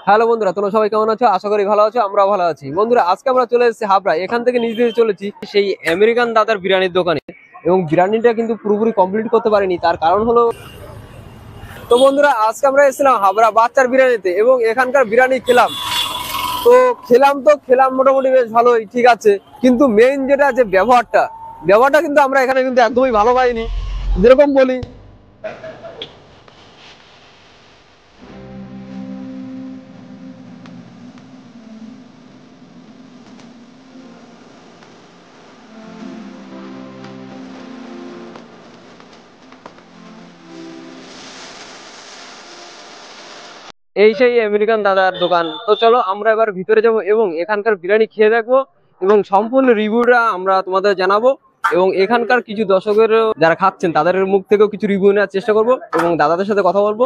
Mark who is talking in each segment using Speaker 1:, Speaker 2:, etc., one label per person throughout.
Speaker 1: Hello বন্ধুরা, তোমরা সবাই কেমন আছো? আশা করি ভালো আছো, আমরাও ভালো আছি। বন্ধুরা, আজকে আমরা চলে এসেছি হাবড়া। এখান থেকে নিচ দিয়ে চলেছি সেই আমেরিকান দাদার বিরিয়ানির দোকানে, এবং বিরিয়ানিটা কিন্তু পুরোপুরি কমপ্লিট করতে পারিনি। তার কারণ হলো, তো বন্ধুরা আজকে আমরা এসেছিলাম হাবড়া বাচ্চার বিরিয়ানিতে, এবং এখানকার বিরিয়ানি খেলাম। তো খেলাম মোটামুটি বেশ ভালোই, ঠিক আছে। কিন্তু মেইন যেটা যে ব্যবহারটা কিন্তু আমরা এখানে কিন্তু একদমই ভালো পাইনি। যেরকম বলি, এই সেই আমেরিকান দাদার দোকান। তো চলো আমরা এবার ভিতরে যাব এবং এখানকার বিরিয়ানি খেয়ে দেখবো, এবং সম্পূর্ণ রিভিউটা আমরা তোমাদের জানাবো। এবং এখানকার কিছু দর্শকের যারা খাচ্ছেন তাদের মুখ থেকেও কিছু রিভিউ নেওয়ার চেষ্টা করব, এবং দাদাদের সাথে কথা বলবো।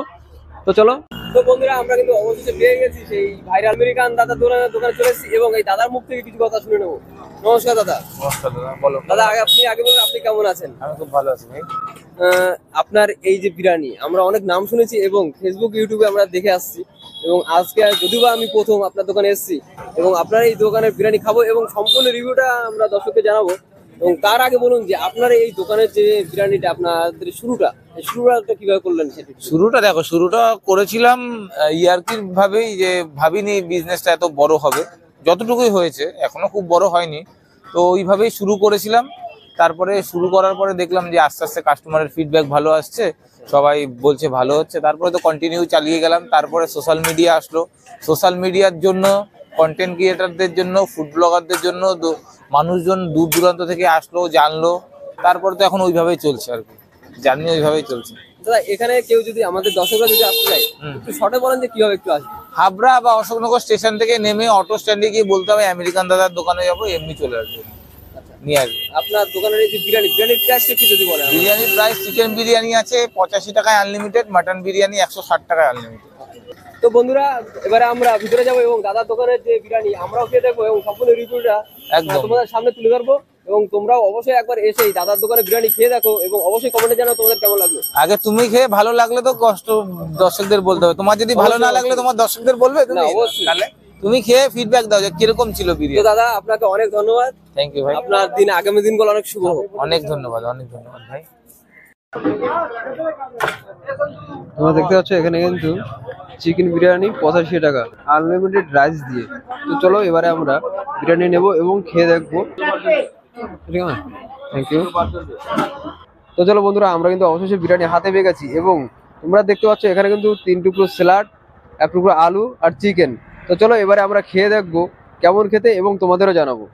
Speaker 1: তো চলো। তো বন্ধুরা, আমরা কিন্তু অবশেষে পেয়ে গেছি সেই ভাইরাল আমেরিকান দাদার দোকানে চলে এসেছি, এবং এই দাদার মুখ থেকে কিছু কথা শুনে নেবো। নমস্কার দাদা।
Speaker 2: নমস্কার দাদা, বলো।
Speaker 1: দাদা, আপনি বলুন, আপনি কেমন আছেন?
Speaker 2: আমি খুব ভালো আছি ভাই।
Speaker 1: আপনার এই যে বিরিয়ানি, আমরা অনেক নাম শুনেছি এবং ফেসবুক ইউটিউবে আমরা দেখে আসছি, এবং আজকে যদিও বা আমি প্রথম আপনার দোকানে এসেছি, এবং আপনার এই দোকানের বিরিয়ানি খাবো এবং সম্পূর্ণ রিভিউটা আমরা দর্শককে জানাবো। এবং তার আগে বলুন যে আপনার এই দোকানের যে বিরিয়ানিটা, আপনাদের শুরুটা কিভাবে করলেন?
Speaker 2: শুরুটা করেছিলাম ইয়ার্কির ভাবেই, যে ভাবিনি বিজনেসটা এত বড় হবে। যতটুকুই হয়েছে, এখনো খুব বড় হয়নি। তো ওইভাবেই শুরু করেছিলাম। তারপরে শুরু করার পরে দেখলাম যে আস্তে আস্তে কাস্টমারের ফিডব্যাক ভালো আসছে, সবাই বলছে ভালো হচ্ছে। তারপরে তো কন্টিনিউ চালিয়ে গেলাম। তারপরে সোশ্যাল মিডিয়া আসলো। সোশ্যাল মিডিয়ার জন্য, কন্টেন্ট ক্রিয়েটারদের জন্য, ফুড ব্লগারদের জন্য মানুষজন দূর দূরান্ত থেকে আসলো, জানলো। তারপরে তো এখন ওইভাবেই চলছে আর কি, জার্নি ওইভাবেই চলছে।
Speaker 1: দাদা, এখানে কেউ যদি, আমাদের দর্শকরা যদি আসতে চায়, একটু শর্টে বলেন যে কিভাবে একটু আসবে।
Speaker 2: হাবড়া বা অশোকনগর স্টেশন থেকে নেমে অটো স্ট্যান্ডে গিয়ে বলতে হবে আমেরিকান দাদার দোকানে যাবো, এমনি চলে আসবে, নিয়ে আসবে।
Speaker 1: আপনার দোকানের এই যে বিরিয়ানির প্রাইস একটু যদি বলেন।
Speaker 2: বিরিয়ানির প্রাইস, চিকেন বিরিয়ানি আছে 85 টাকায় আনলিমিটেড, মাটন বিরিয়ানি 160 টাকায় আনলিমিটেড।
Speaker 1: তো বন্ধুরা, এবারে আমরা ভিতরে যাবো এবং দাদার দোকানের যে বিরিয়ানি আমরাও খেয়ে দেখবো, এবং সম্পূর্ণ রিভিউটা তোমাদের সামনে তুলে ধরবো। এবং তোমরাও অবশ্যই একবার এসে দাদার দোকানে বিরিয়ানি খেয়ে দেখো, এবং অবশ্যই কমেন্টে জানাও তোমাদের কেমন লাগলো।
Speaker 2: আগে তুমি খেয়ে ভালো লাগলে তো কষ্ট দর্শকদের বলতে হবে। তোমার যদি ভালো না লাগলে তোমার দর্শকদের বলবে তুমি?
Speaker 1: অবশ্যই।
Speaker 2: তাহলে তুমি খেয়ে ফিডব্যাক দাও যে কিরকম ছিল বিরিয়ানি।
Speaker 1: দাদা, আপনাকে অনেক ধন্যবাদ।
Speaker 2: থ্যাংক ইউ ভাই।
Speaker 1: আপনার আগামী দিনগুলো অনেক শুভ হোক।
Speaker 2: অনেক ধন্যবাদ ভাই।
Speaker 1: তোমরা দেখতে পাচ্ছ এখানে কিন্তু চিকেন বিরিয়ানি 85 টাকা আনলিমিটেড রাইস দিয়ে। তো চলো এবারে আমরা বিরিয়ানি নেব এবং খেয়ে দেখবো। ঠিক আছে, থ্যাংক ইউ। তো চলো বন্ধুরা, আমরা কিন্তু অবশেষে বিরিয়ানি হাতে পেয়ে গেছি, এবং তোমরা দেখতে পাচ্ছ এখানে কিন্তু 3 টুকরো স্যালাড, 1 টুকরো আলু আর চিকেন। তো চলো এবারে আমরা খেয়ে দেখবো কেমন খেতে, এবং তোমাদেরও জানাবো।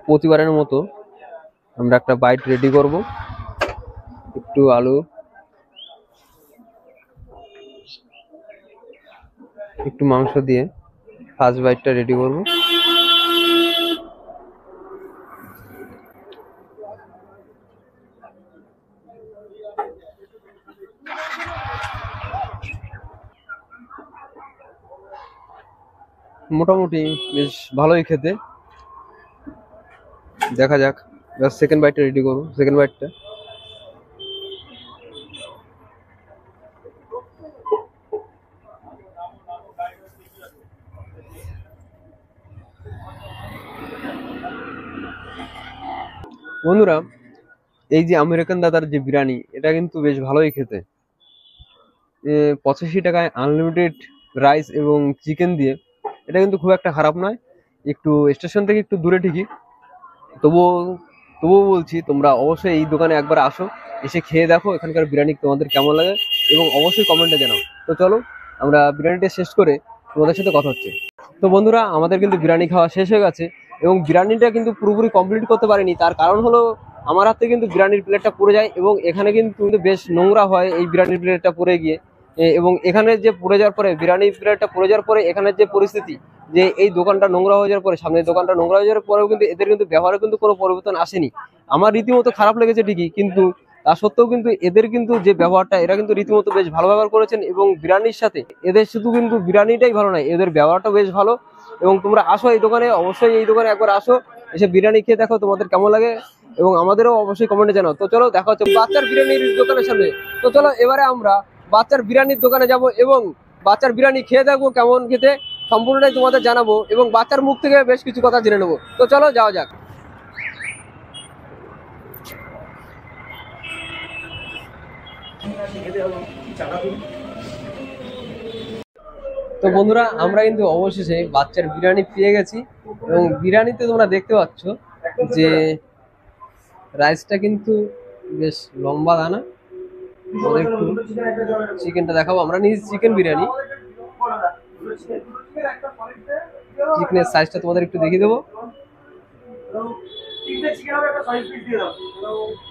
Speaker 1: প্রতিবারের মতো আমরা একটা বাইট রেডি করব। একটু আলু, একটু মাংস দিয়ে ফার্স্ট বাইটটা রেডি করব। মোটামুটি বেশ ভালোই খেতে। দেখা যাক, সেকেন্ড বাইটটা রেডি করব। সেকেন্ড বাইটটা বন্ধুরা, এই যে আমেরিকান দাদার যে বিরিয়ানি, এটা কিন্তু বেশ ভালোই খেতে। 85 টাকায় আনলিমিটেড রাইস এবং চিকেন দিয়ে এটা কিন্তু খুব একটা খারাপ নয়। একটু স্টেশন থেকে একটু দূরে ঠিকই, তবুও বলছি তোমরা অবশ্যই এই দোকানে একবার আসো, এসে খেয়ে দেখো এখানকার বিরিয়ানি তোমাদের কেমন লাগে, এবং অবশ্যই কমেন্টে জানাও। তো চলো আমরা বিরিয়ানিটা শেষ করে তোমাদের সাথে কথা হচ্ছে। তো বন্ধুরা, আমাদের কিন্তু বিরিয়ানি খাওয়া শেষ হয়ে গেছে, এবং বিরিয়ানিটা কিন্তু পুরোপুরি কমপ্লিট করতে পারিনি। তার কারণ হলো, আমার হাতে কিন্তু বিরিয়ানির প্লেটটা পড়ে যায়, এবং এখানে কিন্তু বেশ নোংরা হয় এই বিরিয়ানির প্লেটটা পড়ে গিয়ে। এবং এখানে যে পড়ে যাওয়ার পরে, বিরিয়ানির প্লেটটা পড়ে যাওয়ার পরে এখানের যে পরিস্থিতি, যে এই দোকানটা নোংরা হয়ে যাওয়ার পরে, সামনের দোকানটা নোংরা হয়ে যাওয়ার পরেও কিন্তু এদের কিন্তু ব্যবহারে কিন্তু কোনো পরিবর্তন আসেনি। আমার রীতিমতো খারাপ লেগেছে ঠিকই, কিন্তু তা সত্ত্বেও কিন্তু এদের কিন্তু যে ব্যবহারটা, এরা কিন্তু রীতিমতো বেশ ভালো ব্যবহার করেছেন। এবং বিরিয়ানির সাথে এদের শুধু কিন্তু বিরিয়ানিটাই ভালো নয়, এদের ব্যবহারটা বেশ ভালো। এবং তোমরা আসো এই দোকানে, অবশ্যই এই দোকানে একবার আসো, এসে বিরিয়ানি খেয়ে দেখো তোমাদের কেমন লাগে, এবং আমাদেরও অবশ্যই কমেন্টে জানাও। তো চলো দেখা হচ্ছে বাচ্চার বিরিয়ানির দোকানের সামনে। তো চলো এবারে আমরা বাচ্চার বিরিয়ানির দোকানে যাব, এবং বাচ্চার বিরিয়ানি খেয়ে দেখবো কেমন খেতে, সম্পূর্ণটাই তোমাদের জানাবো এবং বাচ্চার মুখ থেকে বেশ কিছু কথা জেনে নেবো। তো চলো যাওয়া যাক। তো বন্ধুরা, আমরা কিন্তু অবশেষে বাচ্চার বিরিয়ানি পেয়ে গেছি এবং বিরিয়ানিতে তোমরা দেখতে পাচ্ছ যে রাইসটা কিন্তু বেশ লম্বা দানা। একটু চিকেনটা দেখাবো, আমরা নিয়েছি চিকেন বিরিয়ানি। চিকেনের সাইজটা তোমাদের একটু দেখিয়ে দেবো।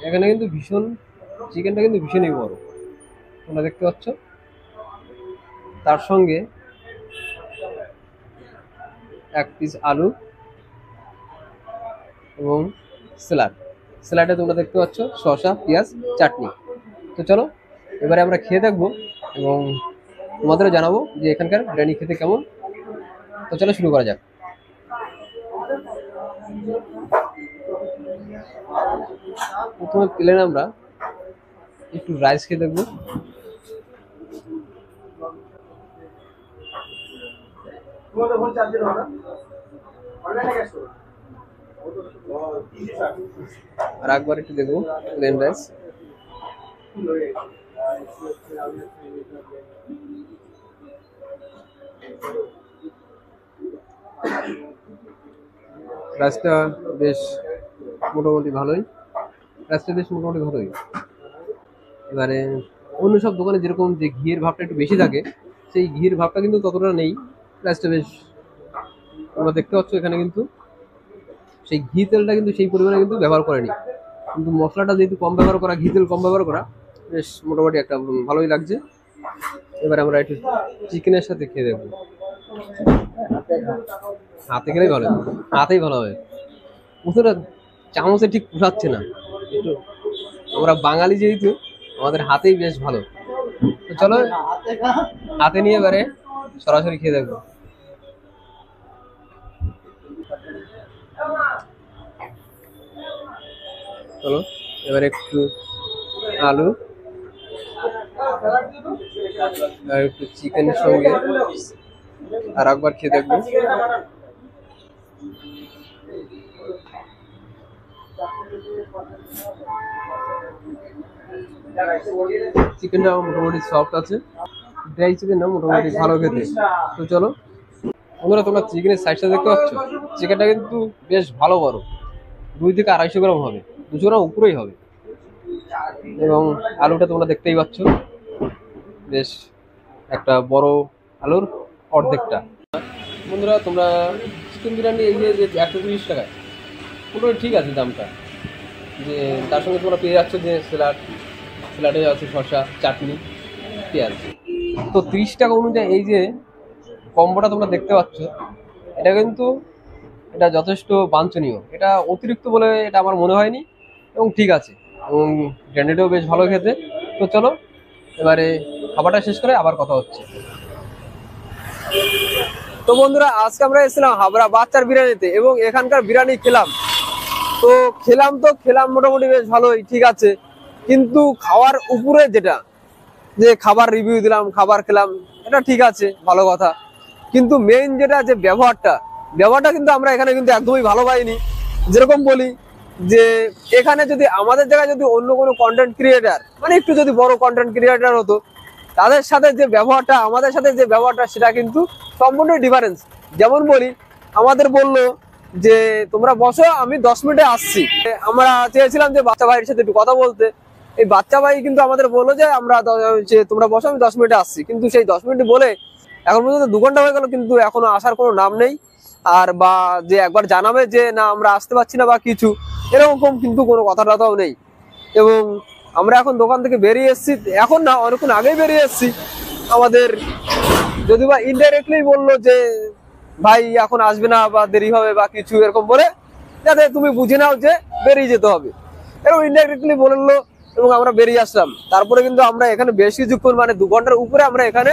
Speaker 1: এখানে কিন্তু চিকেনটা কিন্তু ভীষণই বড়, তোমরা দেখতে পাচ্ছ। তার সঙ্গে এক পিস আলু এবং স্যালাডে তোমরা দেখতে পাচ্ছ শসা, পেঁয়াজ, চাটনি। তো চলো এবারে আমরা খেয়ে দেখবো এবং তোমাদেরও জানাবো যে এখানকার বিরিয়ানি খেতে কেমন। তো চলো শুরু করা যাক। প্রথমে প্লেন আমরা একটু রাইস খেয়ে দেখবো। আর একবার একটু দেখবো প্লেন রাইস। রাইসটা বেশ মোটামুটি ভালোই। এবারে অন্য সব দোকানে যেরকম যে ঘিয়ের ভাবটা একটু বেশি থাকে, সেই ঘিয়ের ভাবটা কিন্তু ততটা নেই। রাইসটা বেশ, তোমরা দেখতে পাচ্ছ এখানে কিন্তু সেই ঘি তেলটা কিন্তু সেই পরিমাণে কিন্তু ব্যবহার করেনি, কিন্তু মশলাটা যেহেতু কম ব্যবহার করা, ঘি তেল কম ব্যবহার করা, বেশ মোটামুটি একটা ভালোই লাগছে। এবারে আমরা একটু চিকেনের সাথে খেয়ে দেখবো। হাতে খেলেই ভালো, হাতেই ভালো হবে। বুঝতে চামচে ঠিক পোষাচ্ছে না, একটু আমরা বাঙালি যেহেতু আমাদের হাতেই বেশ ভালো। তো চলো হাতে নিয়ে এবারে সরাসরি খেয়ে দেখবো। চলো এবারে একটু আলু আর একটু চিকেনের সঙ্গে আর একবার খেয়ে দেখবো। চিকেনটা মোটামুটি সফট আছে, ড্রাই চিকেনটা মোটামুটি ভালো খেতে। তো চলো বন্ধুরা, তোমরা চিকেনের সাইজটা দেখতে পাচ্ছ, চিকেনটা কিন্তু বেশ ভালো বড়, 2 থেকে 250 গ্রাম হবে, 200 গ্রাম উপরেই হবে। এবং আলুটা তোমরা দেখতেই পাচ্ছ, বেশ একটা বড় আলুর অর্ধেকটা। বন্ধুরা, তোমরা চিকেন বিরিয়ানি এই যে 130 টাকায় মোটামুটি ঠিক আছে দামটা। যে তার সঙ্গে তোমরা পেয়ে যাচ্ছ যে স্যালাডে আছে শসা, চাটনি, পেঁয়াজ। তো 30 টাকা অনুযায়ী এই যে কম্বোটা তোমরা দেখতে পাচ্ছ, এটা যথেষ্ট বাঞ্ছনীয়। এটা অতিরিক্ত বলে এটা আমার মনে হয়নি এবং ঠিক আছে, এবং ব্র্যান্ডেডও বেশ ভালো খেতে। তো চলো এবারে খাবারটা শেষ করে আবার কথা হচ্ছে। তো বন্ধুরা, আজকে আমরা এসেছিলাম হাবড়া বাচ্চার বিরিয়ানিতে এবং এখানকার বিরিয়ানি খেলাম। তো খেলাম মোটামুটি বেশ ভালোই, ঠিক আছে। কিন্তু খাওয়ার উপরে যেটা, যে খাবার রিভিউ দিলাম, খাবার খেলাম, এটা ঠিক আছে, ভালো কথা। কিন্তু মেইন যেটা যে ব্যবহারটা কিন্তু আমরা এখানে কিন্তু একদমই ভালো পাইনি। যেরকম বলি যে এখানে যদি আমাদের জায়গায় যদি অন্য কোনো কন্টেন্ট ক্রিয়েটার, মানে একটু যদি বড় কন্টেন্ট ক্রিয়েটার হতো, তাদের সাথে যে ব্যবহারটা, আমাদের সাথে যে ব্যবহারটা, সেটা কিন্তু সম্পূর্ণ ডিফারেন্স। যেমন বলি, আমাদের বললো যে তোমরা বসো, আমি 10 মিনিটে আসছি। আমরা চেয়েছিলাম যে বাচ্চা ভাইয়ের সাথে একটু কথা বলতে, এই বাচ্চা ভাই কিন্তু আমাদের বললো যে তোমরা বসো, আমি 10 মিনিটে আসছি। কিন্তু সেই 10 মিনিট বলে এখন পর্যন্ত 2 ঘন্টা হয়ে গেল, কিন্তু এখনো আসার কোনো নাম নেই। আর বা যে একবার জানাবে যে না আমরা আসতে পারছি না বা কিছু, এরকম কিন্তু কোনো কথাটাও নেই। এবং আমরা এখন দোকান থেকে বেরিয়ে এসেছি, এখন না অনেকক্ষণ আগেই বেরিয়ে এসেছি। আমাদের যদি বা ইনডাইরেক্টলি বললো যে ভাই এখন আসবে না বা দেরি হবে বা কিছু এরকম বলে, যাতে তুমি বুঝে নাও যে বেরিয়ে যেতে হবে, এরকম ইনডাইরেক্টলি বললো এবং আমরা বেরিয়ে আসলাম। তারপরে কিন্তু আমরা এখানে বেশ কিছুক্ষণ, মানে 2 ঘন্টার উপরে আমরা এখানে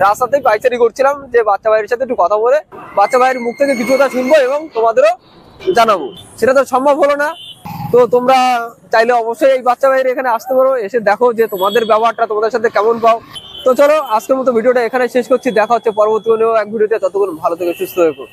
Speaker 1: রাস্তাতেই পাইচারি করছিলাম, যে বাচ্চা ভাইয়ের সাথে একটু কথা বলে বাচ্চা ভাইয়ের মুখ থেকে কিছু কথা শুনবো এবং তোমাদেরও জানাবো। সেটা তো সম্ভব হলো না। তো তোমরা চাইলে অবশ্যই এই বাচ্চা ভাইয়ের এখানে আসতে পারো, এসে দেখো যে তোমাদের ব্যবহারটা তোমাদের সাথে কেমন পাও। তো চলো আজকের মতো ভিডিওটা এখানে শেষ করছি, দেখা হচ্ছে পরবর্তী কোনো এক ভিডিওতে, ততক্ষণ ভালো থেকে সুস্থ থেকো।